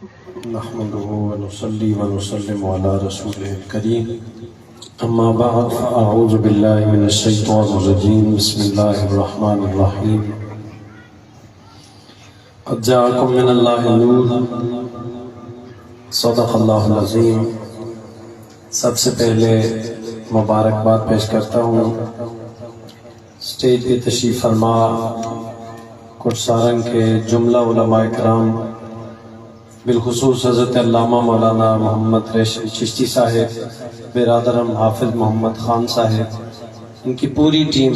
نحمده ونصلي ونسلم على رسوله الكريم اما بعد فاعوذ بالله من الشيطان الرجيم بسم الله الرحمن الرحيم قد جاءكم من الله نور صدق اللہ العظیم۔ سب سے پہلے مبارکباد پیش کرتا ہوں اسٹیج پہ تشریف فرما کوٹ سارنگ کے جملہ علماء کرام، بالخصوص حضرت علامہ مولانا محمد ریشم چشتی صاحب، برادرم حافظ محمد خان صاحب، ان کی پوری ٹیم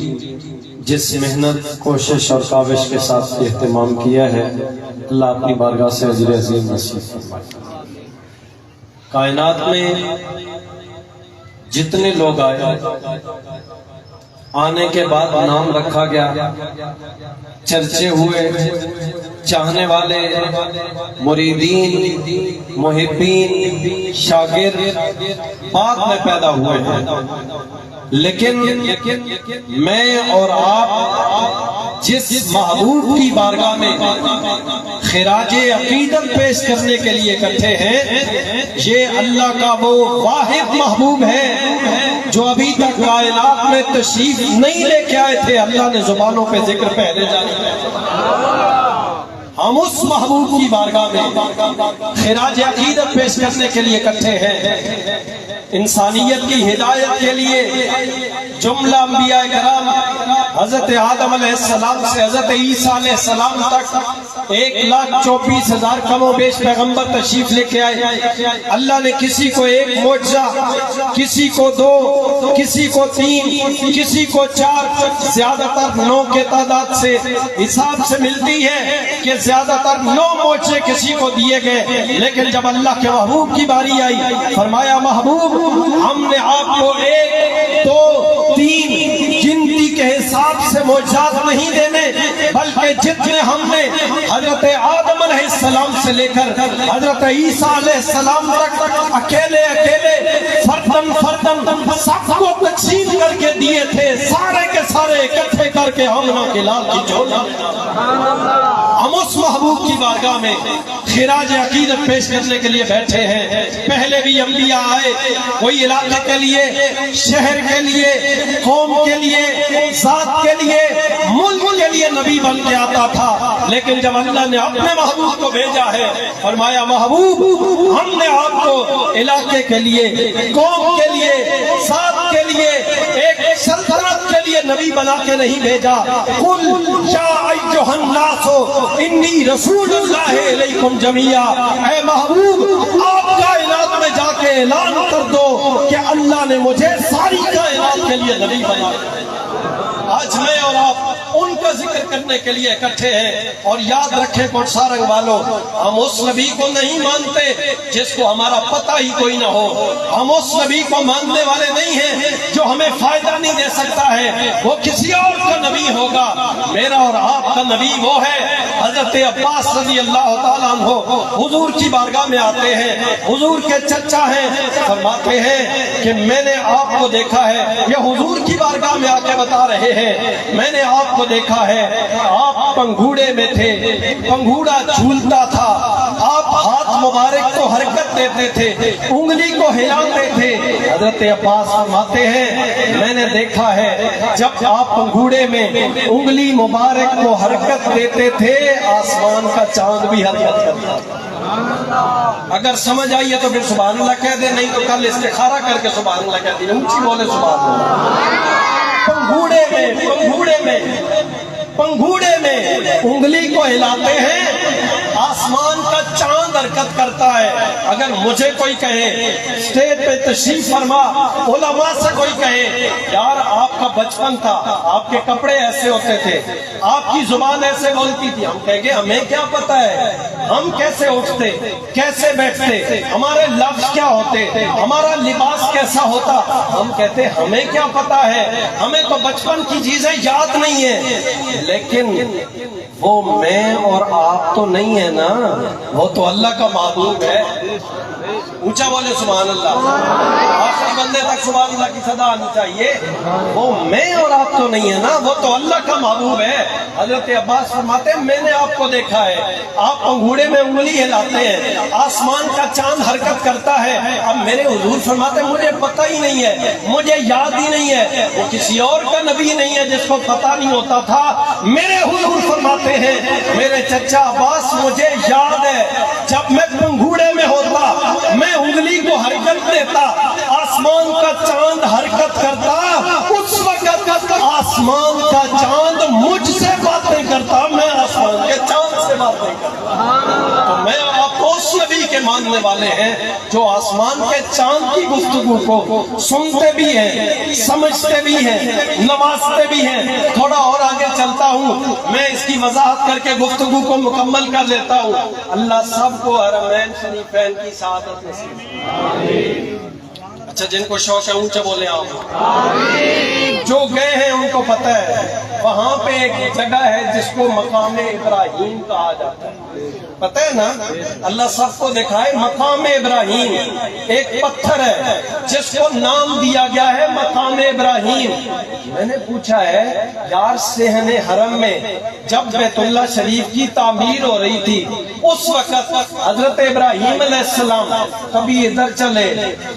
جس محنت، کوشش اور کاوش کے ساتھ اہتمام کیا ہے، اللہ اپنی بارگاہ سے اجر عظیم نصیب فرمائے۔ کائنات میں جتنے لوگ آئے، آنے کے بعد نام رکھا گیا، چرچے ہوئے، چاہنے والے، مریدین، محبین، شاگرد بعد میں پیدا ہوئے ہیں، لیکن میں اور آپ جس محبوب کی بارگاہ میں خراج عقیدت پیش کرنے کے لیے اکٹھے ہیں، یہ اللہ کا وہ واحد محبوب ہے جو ابھی تک کائنات میں تشریف نہیں لے کے آئے تھے، اللہ نے زبانوں پہ ذکر پہلے جاری کیا۔ ہم اس محبوب کی بارگاہ میں خراج عقیدت پیش کرنے کے لیے اکٹھے ہیں، انسانیت کی ہدایت کے لیے جملہ انبیاء کرام حضرت آدم علیہ السلام سے حضرت عیسیٰ علیہ السلام تک 1,24,000 کم و بیش پیغمبر تشریف لے کے آئے۔ اللہ نے کسی کو ایک معجزہ، کسی کو 2، کسی کو 3، کسی کو 4، زیادہ تر 9 کے تعداد سے حساب سے ملتی ہے کہ زیادہ تر 9 معجزے کسی کو دیے گئے، لیکن جب اللہ کے محبوب کی باری آئی، فرمایا محبوب ہم نے آپ کو 1، 2، 3 گنتی کے حساب سے معجزات نہیں دینے، بلکہ جتنے ہم نے حضرت آدم علیہ السلام سے لے کر حضرت عیسیٰ علیہ السلام تک اکیلے فردن سب کو تقسیم کر کے دیے تھے، سارے کے سارے اکٹھے کر کے ہم نہ کلال کی جوڑا۔ ہم اس محبوب کی بارگاہ میں خراج عقیدت پیش کرنے کے لیے بیٹھے ہیں۔ پہلے بھی انبیاء آئے، کوئی علاقے کے لیے، شہر کے لیے، قوم کے لیے، ذات کے لیے، ملک کے لیے نبی بن کے آتا تھا، لیکن جب اللہ نے اپنے محبوب کو بھیجا ہے، فرمایا محبوب ہم نے آپ کو علاقے کے لیے، قوم کے لیے، ذات کے لیے، ایک سلطنت کے لیے نبی بنا کے نہیں بھیجا۔ قل یا ایھا الناس انی رسول اللہ علیکم جمیعا، اے محبوب آپ کائنات میں جا کے اعلان کر دو کہ اللہ نے مجھے ساری کائنات کے لیے نبی بنا۔ آج میں اور آپ ان کا ذکر کرنے کے لیے اکٹھے ہیں، اور یاد رکھیں کوٹ سارنگ والوں، ہم اس نبی کو نہیں مانتے جس کو ہمارا پتہ ہی کوئی نہ ہو، ہم اس نبی کو ماننے والے نہیں ہیں جو ہمیں فائدہ نہیں دے سکتا ہے، وہ کسی اور کا نبی ہوگا۔ میرا اور آپ کا نبی وہ ہے۔ حضرت عباس رضی اللہ تعالیٰ عنہ حضور کی بارگاہ میں آتے ہیں، حضور کے چچا ہیں، فرماتے ہیں کہ میں نے آپ کو دیکھا ہے، یہ حضور کی بارگاہ میں آ کے بتا رہے ہیں، میں نے آپ کو دیکھا ہے، آپ پنگھوڑے میں تھے، پنگھوڑا جھولتا تھا، آپ ہاتھ مبارک کو حرکت دیتے تھے، انگلی کو ہلاتے تھے۔ حضرت عباس فرماتے ہیں میں نے دیکھا ہے جب آپ پنگھوڑے میں انگلی مبارک کو حرکت دیتے تھے، آسمان کا چاند بھی حرکت کرتا تھا۔ اگر سمجھ آئیے تو پھر سبحان اللہ کہہ دیں، نہیں تو کل استخارہ کر کے سبحان اللہ کہہ دیں، اونچی بولے سبحان اللہ۔ پنگھوڑے میں انگلی کو ہلاتے ہیں، آسمان کا چاند حرکت کرتا ہے۔ اگر مجھے کوئی کہے، اسٹیج پہ تشریف فرما علماء سے کوئی کہے یار آپ کا بچپن تھا، آپ کے کپڑے ایسے ہوتے تھے، آپ کی زبان ایسے بولتی تھی، ہم کہیں گے ہمیں کیا پتا ہے، ہم کیسے اٹھتے، کیسے بیٹھتے، ہمارے لفظ کیا ہوتے، ہمارا لباس کیسا ہوتا، ہم کہتے ہمیں کیا پتا ہے، ہمیں تو بچپن کی چیزیں یاد نہیں ہیں۔ لیکن وہ میں اور آپ تو نہیں ہے نا، وہ تو اللہ کا محبوب ہے۔ اونچا بولے سبحان اللہ، آخری بندے تک سبحان اللہ کی صدا آنی چاہیے۔ وہ میں اور آپ تو نہیں ہے نا، وہ تو اللہ کا محبوب ہے۔ حضرت عباس فرماتے ہیں میں نے آپ کو دیکھا ہے، آپ انگوٹھے پنگوڑے میں انگلی ہلاتے ہیں، آسمان کا چاند حرکت کرتا ہے۔ اب میرے حضور فرماتے ہیں مجھے پتہ ہی نہیں ہے، مجھے یاد ہی نہیں ہے، وہ کسی اور کا نبی نہیں ہے جس کو پتہ نہیں ہوتا تھا۔ میرے حضور فرماتے ہیں میرے چچا عباس مجھے یاد ہے جب میں پنگوڑے میں ہوتا، میں انگلی کو حرکت دیتا، آسمان کا چاند حرکت کرتا، اس وقت آسمان کا چاند مجھ سے باتیں کرتا، میں آسمان کے چاند سے باتیں کرتا۔ تو میں آپ اس نبی کے ماننے والے ہیں جو آسمان کے چاند کی گفتگو کو سنتے بھی ہیں، سمجھتے بھی ہیں، نوازتے بھی ہیں۔ تھوڑا اور آگے چلتا ہوں، میں اس کی وضاحت کر کے گفتگو کو مکمل کر لیتا ہوں۔ اللہ سب کو حرمین شریفین کی سعادت نصیب فرمائے۔ اچھا، جن کو شوق ہے اونچا بولے آپ۔ جو گئے ہیں ان کو پتہ ہے وہاں پہ ایک جگہ ہے جس کو مقام ابراہیم کہا جاتا ہے، پتہ ہے نا؟ اللہ سب کو دکھائے مقام ابراہیم ایک پتھر ہے جس کو نام دیا گیا ہے مقام ابراہیم۔ میں نے پوچھا ہے یار صحن حرم میں جب بیت اللہ شریف کی تعمیر ہو رہی تھی اس وقت حضرت ابراہیم علیہ السلام کبھی ادھر چلے،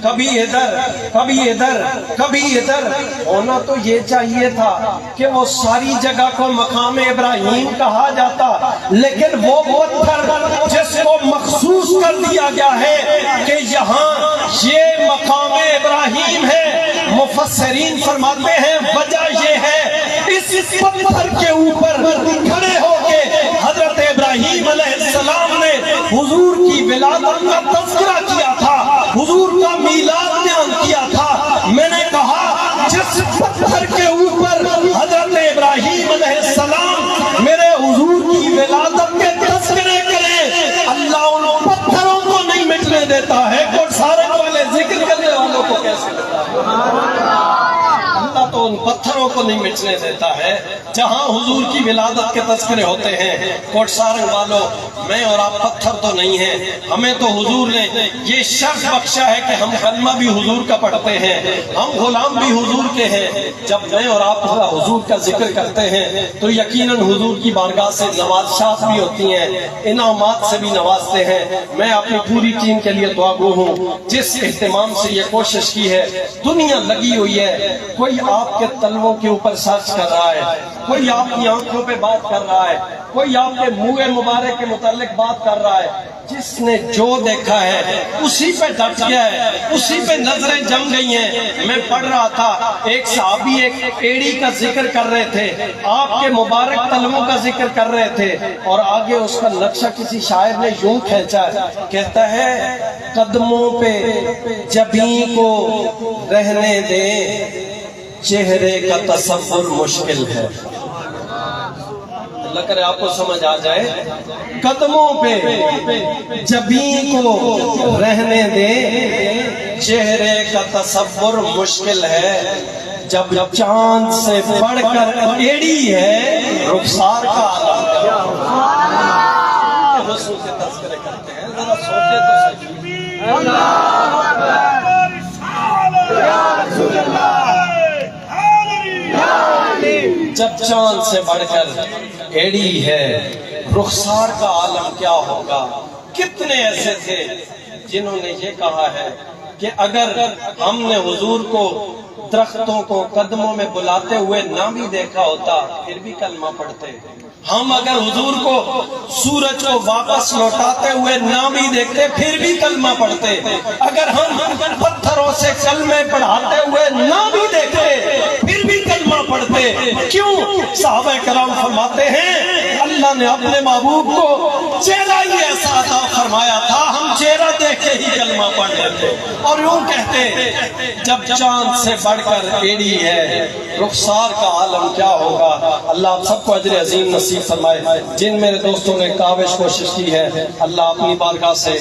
کبھی ادھر، کبھی ادھر، کبھی ادھر، ہونا تو یہ چاہیے تھا کہ وہ ساری جگہ کو مقام ابراہیم کہا جاتا، لیکن وہ پتھر جس کو مخصوص کر دیا گیا ہے کہ یہاں یہ مقام ابراہیم ہے، مفسرین فرماتے ہیں وجہ یہ ہے اس پتھر کے اوپر کھڑے ہو کے حضرت ابراہیم علیہ السلام نے حضور کی ولادت کا تذکرہ کیا تھا، حضور کا میلاد بیان کیا تھا۔ میں نے کہا جس پتھر کے اوپر حضرت ابراہیم علیہ السلام میرے حضور کی ولادت کے تذکرے کریں، اللہ ان پتھروں کو نہیں مٹنے دیتا ہے، کوئی سارے والے ذکر کرنے والوں کو کیسے دیتا ہے؟ اللہ تو ان پتھروں کو نہیں مٹنے دیتا ہے جہاں حضور کی ولادت کے تذکرے ہوتے ہیں۔ کوٹ سارنگ والوں، میں اور آپ پتھر تو نہیں ہیں، ہمیں تو حضور نے یہ شرف بخشا ہے کہ ہم کلمہ بھی حضور کا پڑھتے ہیں، ہم غلام بھی حضور کے ہیں۔ جب میں اور آپ حضور کا ذکر کرتے ہیں تو یقیناً حضور کی بارگاہ سے نوازشات بھی ہوتی ہیں، انعامات سے بھی نوازتے ہیں۔ میں اپنی پوری ٹیم کے لیے دعا گو ہوں جس اہتمام سے یہ کوشش کی ہے، دنیا لگی ہوئی ہے، کوئی آپ کے تلووں کے اوپر سرچ کر رہا ہے، کوئی آپ کی آنکھوں پہ بات کر رہا ہے، کوئی آپ کے منہ مبارک کے متعلق بات کر رہا ہے۔ جس نے جو دیکھا ہے اسی پہ ڈٹ گیا ہے، اسی پہ نظریں جم گئی ہیں۔ میں پڑھ رہا تھا ایک صحابی ایک ایڑی کا ذکر کر رہے تھے، آپ کے مبارک تلووں کا ذکر کر رہے تھے، اور آگے اس کا نقشہ کسی شاعر نے یوں کھینچا ہے، کہتا ہے قدموں پہ جبیں کو رہنے دے، چہرے کا تصور مشکل ہے۔ اللہ کرے آپ کو سمجھ آ جائے، قدموں پہ جبیں کو رہنے دے، چہرے کا تصور مشکل ہے، جب چاند سے بڑھ کر ایڑی ہے، رخسار کا عالم حسن کے تذکرے کرتے ہیں، ذرا سوچے تو صحیح۔ اللہ جب چاند سے بڑھ کر ایڑی ہے، رخسار کا عالم کیا ہوگا۔ کتنے ایسے تھے جنہوں نے یہ کہا ہے کہ اگر ہم نے حضور کو درختوں کو قدموں میں بلاتے ہوئے نہ بھی دیکھا ہوتا پھر بھی کلمہ پڑھتے، ہم اگر حضور کو سورج کو واپس لوٹاتے ہوئے نہ بھی دیکھتے پھر بھی کلمہ پڑھتے، اگر ہم پتھروں سے کلمے پڑھاتے ہوئے نہ بھی دیکھتے پھر بھی کلمہ پڑھتے۔ کیوں؟ صحابہ کرام فرماتے ہیں اللہ نے اپنے محبوب کو چہرہ ہی ایسا عطا فرمایا تھا، ہم چہرہ دیکھ کے ہی کلمہ پڑھ لیتے، اور یوں کہتے جب چاند سے بڑھ کر ایڑی ہے، رخسار کا عالم کیا ہوگا۔ اللہ آپ سب کو اجر عظیم نصیب فرمائے۔ جن میرے دوستوں نے کاوش کوشش کی ہے، اللہ اپنی بارگاہ سے